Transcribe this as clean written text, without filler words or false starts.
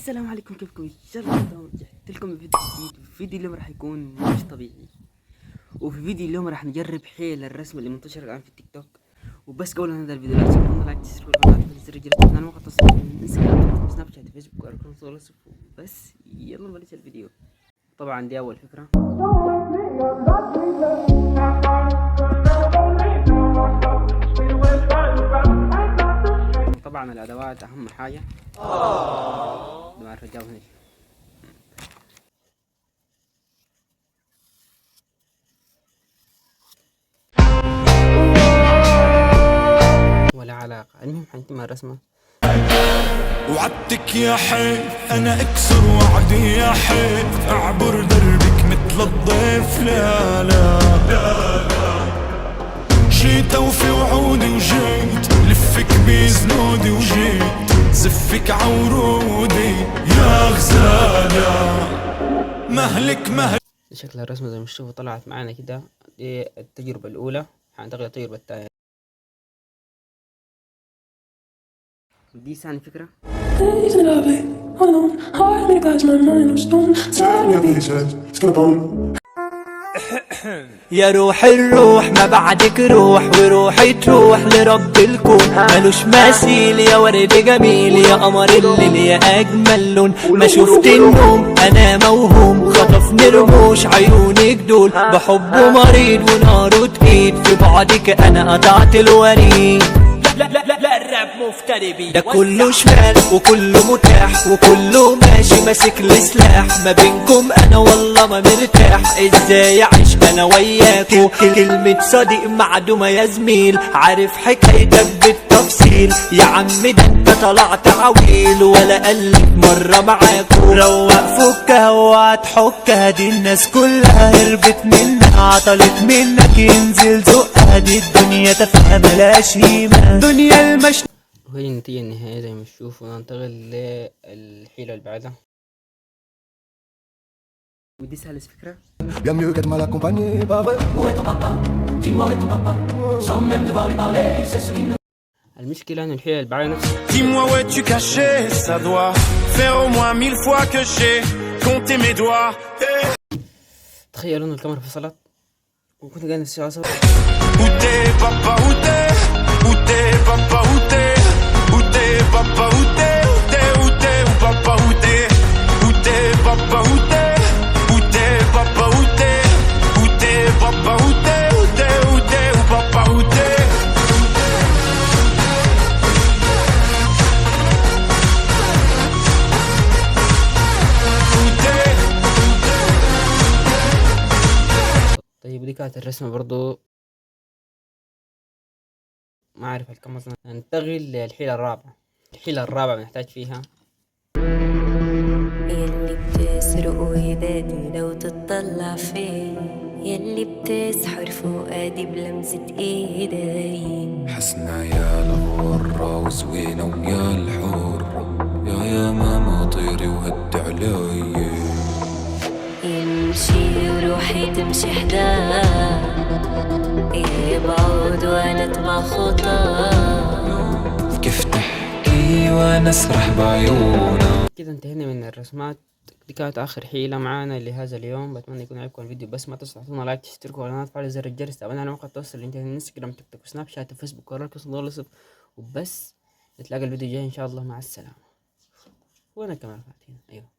السلام عليكم، كيفكم؟ ان شاء الله رجعت لكم بفيديو جديد. فيديو اليوم راح يكون مش طبيعي، وفي فيديو اليوم راح نجرب حيل الرسم اللي منتشر الان في التيك توك. وبس قبل هذا الفيديو لا تنسوا لايك، تشتركوا القناه، وتفعلوا زر الجرس. عندنا مواقع التواصل انستغرام، سناب شات، فيسبوك، وارقام صور. بس يلا نبلش الفيديو. طبعا دي اول فكره. طبعا الادوات اهم حاجه. دماغ الرجال هنا. ولا علاقة، المهم حنتم الرسمة. وعدتك يا حيف انا اكسر وعدي يا حيف، اعبر دربك مثل الضيف. لا لا جيت اوفي وعودي وجيت لفك بزنودي وجيت زفك عورودي يا غزالة. مهلك شكل الرسمة زي ما تشوفوا طلعت معانا كده. دي التجربة الأولى، حننتقل للتجربة الثانية. دي ثاني فكرة. يا روح الروح ما بعدك روح، وروحي تروح لرب الكون. ملوش مثيل يا ورد جميل، يا قمر الليل يا اجمل لون. ما شفت النوم انا موهوم، خطفني رموش عيونك دول. بحبه مريض وناره تقيد، في بعدك انا قطعت الوريد. لا الراب مفتري بيه، ده كله شمال وكله متاح وكله ماشي ماسك السلاح. ما بينكم انا والله ما مرتاح، ازاي اعيش انا وياكو؟ كلمة صديق معدومة يا زميل، عارف حكايتك بالتفصيل. يا عم ده انت طلعت عويل، ولا قلت مرة معاكو. روق فكها وهتحكها، دي الناس كلها هربت منها، عطلت منك ينزل زقها. دي الدنيا تفهم ملاش قيمة، دنيا المش. وهي النتيجة النهائية زي ما تشوفوا. ننتقل للحيلة اللي بعدها، ودي ثالث فكرة. Bien mieux qu'être mal accompagné, pas vrai? المشكلة ان الحيلة اللي بعدها نفس. Dis-moi où es-tu caché, ça doit faire au moins 1000 fois que j'ai compté mes doigts. تخيلوا ان الكاميرا فصلت وكنت قاعد نفسي على صوت. Où t'es papa, où t'es? Où t'es papa, où t'es? Où t'es papa, où t'es? Où t'es, où t'es, où papa, où t'es? Où t'es papa, où t'es? Où t'es papa, où t'es? Où t'es papa, où t'es? Où t'es, où t'es, où papa, où t'es? طيب ودي كانت الرسمة برضو. ما أعرف الكم أصلا. ننتقل للحيلة الرابعة. الحيلة الرابعة بنحتاج فيها يلي بتسرق ودادي لو تطلع فيه، يلي بتسحر فؤادي بلمسة ايدي. حسنا يا الغرة وزوينة ويا الحرة، يا ماما طيري وهدي علي. يمشي وروحي تمشي حداه، يبعد وانا اتبع خطاه. كيف تحكي وانا اسرح بعيونا. كده. انتهينا من الرسمات. دي كانت آخر حيلة معانا لهذا اليوم. بتمنى يكون عجبكم الفيديو. بس ما تنسوا تعطونا لايك، تشتركوا على القناة، تفعلوا زر الجرس، تابعونا على مواقع التواصل الانترنت، انستغرام، تيك توك، سناب شات، وفيسبوك، وراكم صندوق. وبس نتلاقى الفيديو الجاي ان شاء الله. مع السلامة. وانا كمان فاتين. ايوه.